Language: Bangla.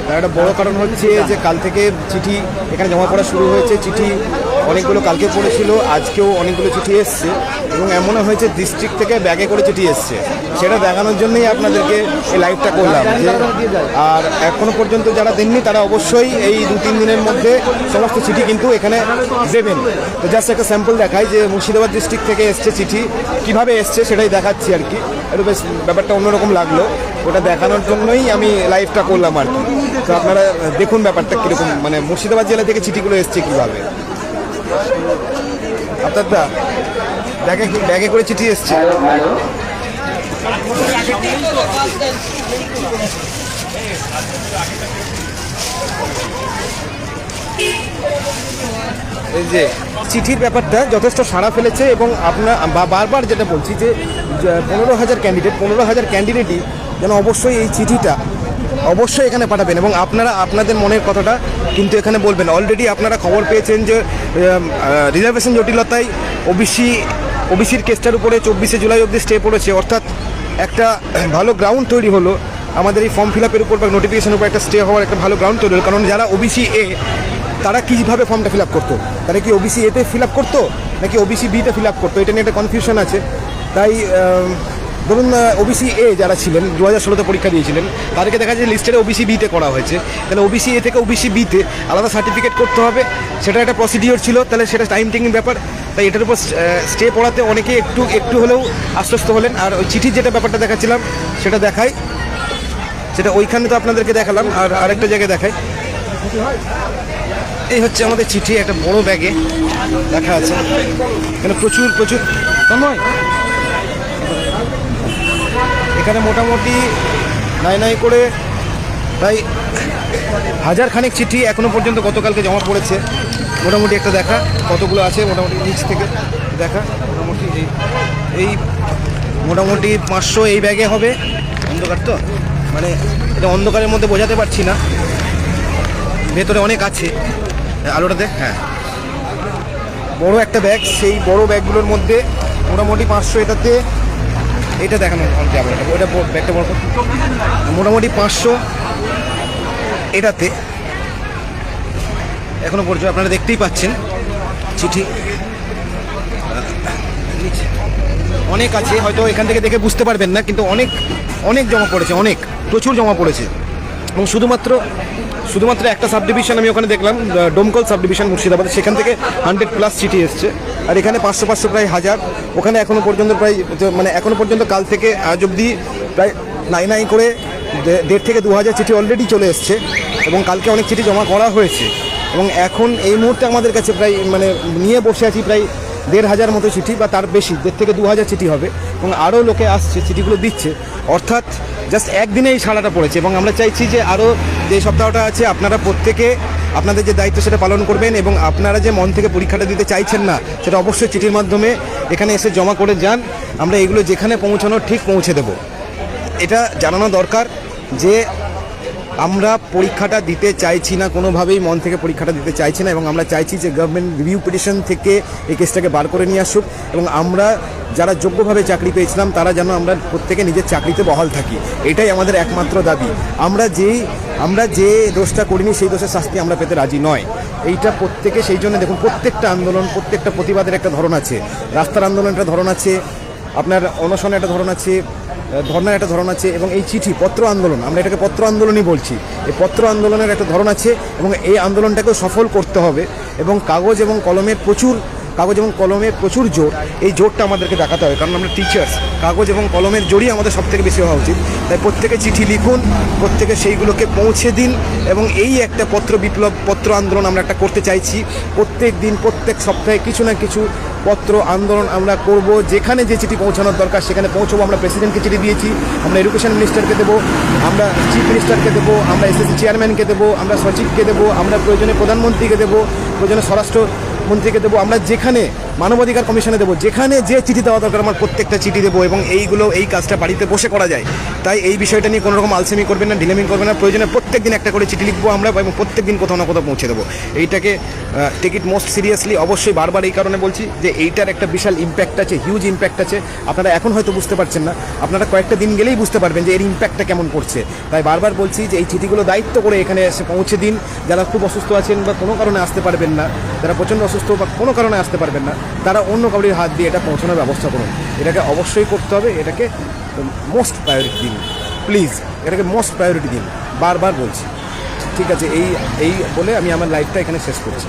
তার একটা বড় কারণ হচ্ছে যে কাল থেকে চিঠি এখানে জমা পড়া শুরু হয়েছে। চিঠি অনেকগুলো কালকে পড়েছিল, আজকেও অনেকগুলো চিঠি এসছে এবং এমনও হয়েছে ডিস্ট্রিক্ট থেকে ব্যাগে করে চিঠি এসছে। সেটা দেখানোর জন্যই আপনাদেরকে এই লাইভটা করলাম। যে আর এখনও পর্যন্ত যারা দেননি তারা অবশ্যই এই 2-3 দিনের মধ্যে সমস্ত চিঠি কিন্তু এখানে দেবেন। তো জাস্ট একটা স্যাম্পল দেখাই যে মুর্শিদাবাদ ডিস্ট্রিক্ট থেকে এসছে চিঠি, কীভাবে এসছে সেটাই দেখাচ্ছি আর কি। একটু বেশ ব্যাপারটা অন্যরকম লাগলো, ওটা দেখানোর জন্যই আমি লাইভটা করলাম আর কি। তো আপনারা দেখুন ব্যাপারটা কীরকম, মানে মুর্শিদাবাদ জেলা থেকে চিঠিগুলো এসছে কীভাবে। আপনার দা ব্যাগে করে চিঠি এসছে। এই যে চিঠির ব্যাপারটা যথেষ্ট সাড়া ফেলেছে এবং আপনার বারবার যেটা বলছি যে 15,000 ক্যান্ডিডেটই যেন অবশ্যই এই চিঠিটা অবশ্যই এখানে পাঠাবেন এবং আপনারা আপনাদের মনের কথাটা কিন্তু এখানে বলবেন। অলরেডি আপনারা খবর পেয়েছেন যে রিজার্ভেশন জটিলতায় ওবিসির কেসটার উপরে 24শে জুলাই অবধি স্টে পড়েছে, অর্থাৎ একটা ভালো গ্রাউন্ড তৈরি হলো আমাদের এই ফর্ম ফিল আপের উপর বা নোটিফিকেশনের উপর একটা স্টে হওয়ার একটা ভালো গ্রাউন্ড তৈরি হলো। কারণ যারা ওবিসি এ তারা কীভাবে ফর্মটা ফিল আপ করতো, তারা কি ওবিসি এতে ফিল আপ করতো নাকি ওবিসি বিতে ফিল আপ করতো, এটা নিয়ে একটা কনফিউশন আছে। তাই ধরুন ওবিসি এ যারা ছিলেন 2016তে পরীক্ষা দিয়েছিলেন তাদেরকে দেখা যায় লিস্টের ওবিসি বিতে করা হয়েছে, তাহলে ওবিসি এ থেকে ওবিসি বিতে আলাদা সার্টিফিকেট করতে হবে, সেটা একটা প্রসিডিওর ছিল, তাহলে সেটা টাইম টেকিং ব্যাপার। তাই এটার উপর স্টে পড়াতে অনেকে একটু হলেও আশ্বস্ত হলেন। আর ওই চিঠির যেটা ব্যাপারটা দেখাচ্ছিলাম সেটা দেখাই, সেটা ওইখানে তো আপনাদেরকে দেখালাম, আর আরেকটা জায়গায় দেখাই। এই হচ্ছে আমাদের চিঠি, একটা বড় ব্যাগে দেখা আছে, এখানে প্রচুর নয়, এখানে মোটামুটি নাই করে প্রায় 1000 খানেক চিঠি এখনো পর্যন্ত গতকালকে জমা পড়েছে। মোটামুটি একটা দেখা কতগুলো আছে, মোটামুটি নিচ থেকে দেখা মোটামুটি এই মোটামুটি 500 এই ব্যাগে হবে। অন্ধকার তো, মানে এটা অন্ধকারের মধ্যে বোঝাতে পারছি না, ভেতরে অনেক আছে, আলোটা দেখ। হ্যাঁ, বড় একটা ব্যাগ, সেই বড় ব্যাগগুলোর মধ্যে মোটামুটি 500, এটাতে এটা দেখানো যাবে, ওইটা ব্যাগটা বড়, মোটামুটি 500 এটাতে এখনো পর্যন্ত আপনারা দেখতেই পাচ্ছেন চিঠি অনেক আছে, হয়তো এখান থেকে দেখে বুঝতে পারবেন না, কিন্তু অনেক জমা পড়েছে, প্রচুর জমা পড়েছে। এবং শুধুমাত্র একটা সাব ডিভিশন আমি ওখানে দেখলাম, ডোমকল সাব ডিভিশন মুর্শিদাবাদ, সেখান থেকে 100+ চিঠি এসছে। আর এখানে 500 প্রায় 1000, ওখানে এখনো পর্যন্ত প্রায় মানে এখনো পর্যন্ত কাল থেকে আজ অবধি প্রায় নাই করে 1.5 থেকে 2000 চিঠি অলরেডি চলে এসছে এবং কালকে অনেক চিঠি জমা করা হয়েছে। এবং এখন এই মুহূর্তে আমাদের কাছে প্রায় মানে নিয়ে বসে আছি প্রায় 1500 মতো চিঠি বা তার বেশি, 1.5 থেকে 2000 চিঠি হবে এবং আরও লোকে আসছে, চিঠিগুলো দিচ্ছে। অর্থাৎ জাস্ট একদিনে এই সাড়াটা পড়েছে এবং আমরা চাইছি যে আরও যে সপ্তাহটা আছে আপনারা প্রত্যেকে আপনাদের যে দায়িত্ব সেটা পালন করবেন এবং আপনারা যে মন থেকে পরীক্ষাটা দিতে চাইছেন না সেটা অবশ্যই চিঠির মাধ্যমে এখানে এসে জমা করে যান। আমরা এগুলো যেখানে পৌঁছানোর ঠিক পৌঁছে দেব। এটা জানানো দরকার যে আমরা পরীক্ষাটা দিতে চাইছি না, কোনোভাবেই মন থেকে পরীক্ষাটা দিতে চাইছি না এবং আমরা চাইছি যে গভর্নমেন্ট রিভিউ পিটিশন থেকে এই কেসটাকে বার করে নিয়ে আসুক এবং আমরা যারা যোগ্যভাবে চাকরি পেয়েছিলাম তারা যেন আমরা প্রত্যেকে নিজের চাকরিতে বহাল থাকি, এটাই আমাদের একমাত্র দাবি। আমরা যে দোষটা করিনি সেই দোষের শাস্তি আমরা পেতে রাজি নয়, এইটা প্রত্যেকে। সেই জন্য দেখুন প্রত্যেকটা আন্দোলন, প্রত্যেকটা প্রতিবাদের একটা ধরন আছে, রাস্তার আন্দোলনের একটা ধরন আছে, আপনার অনশনের একটা ধরন আছে, ধর্নার একটা ধরন আছে এবং এই চিঠি পত্র আন্দোলন, আমরা এটাকে পত্র আন্দোলনই বলছি, এই পত্র আন্দোলনের একটা ধরন আছে এবং এই আন্দোলনটাকেও সফল করতে হবে এবং কাগজ এবং কলমের প্রচুর জোর, এই জোরটা আমাদেরকে দেখাতে হবে, কারণ আমরা টিচার্স, কাগজ এবং কলমের জোরই আমাদের সবথেকে বেশি হওয়া উচিত। তাই প্রত্যেকে চিঠি লিখুন, প্রত্যেকে সেইগুলোকে পৌঁছে দিন এবং এই একটা পত্র বিপ্লব, পত্র আন্দোলন আমরা একটা করতে চাইছি। প্রত্যেক দিন, প্রত্যেক সপ্তাহে কিছু না কিছু পত্র আন্দোলন আমরা করব, যেখানে যে চিঠি পৌঁছানোর দরকার সেখানে পৌঁছবো। আমরা প্রেসিডেন্টকে চিঠি দিয়েছি, আমরা এডুকেশন মিনিস্টারকে দেবো, আমরা চিফ মিনিস্টারকে দেবো, আমরা এসএসসি চেয়ারম্যানকে দেবো, আমরা সচিবকে দেবো, আমরা প্রয়োজনে প্রধানমন্ত্রীকে দেবো, প্রয়োজনে স্বরাষ্ট্র মন্ত্রীকে দেবো, আমরা যেখানে মানবাধিকার কমিশনে দেবো, যেখানে যে চিঠি দেওয়া দরকার আমার প্রত্যেকটা চিঠি দেবো, এবং এই কাজটা বাড়িতে বসে করা যায়। তাই এই বিষয়টা নিয়ে কোনো রকম আলসেমি করবেন না, ঢিলেমি করবেন না। প্রয়োজনে প্রত্যেক দিন একটা করে চিঠি লিখবো আমরা, এবং প্রত্যেক দিন কোথাও না কোথাও পৌঁছে দেবো। এইটাকে টেক ইট মোস্ট সিরিয়াসলি। অবশ্যই বারবার এই কারণে বলছি যে এইটার একটা বিশাল ইম্প্যাক্ট আছে, হিউজ ইম্প্যাক্ট আছে। আপনারা এখন হয়তো বুঝতে পারছেন না, আপনারা কয়েকটা দিন গেলেই বুঝতে পারবেন যে এর ইম্প্যাক্টটা কেমন পড়ছে। তাই বারবার বলছি যে এই চিঠিগুলো দায়িত্ব করে এখানে এসে পৌঁছে দিন। যারা খুব অসুস্থ আছেন বা কোনো কারণে আসতে পারবেন না, যারা প্রচণ্ড অসুস্থ বা কোনো কারণে আসতে পারবেন না, তারা অন্য কাউরির হাত দিয়ে এটা পৌঁছানোর ব্যবস্থা করুন। এটাকে অবশ্যই করতে হবে, এটাকে মোস্ট প্রায়োরিটি দিন প্লিজ, এটাকে মোস্ট প্রায়োরিটি দিন, বারবার বলছি। ঠিক আছে, এই বলে আমি আমার লাইফটা এখানে শেষ করছি।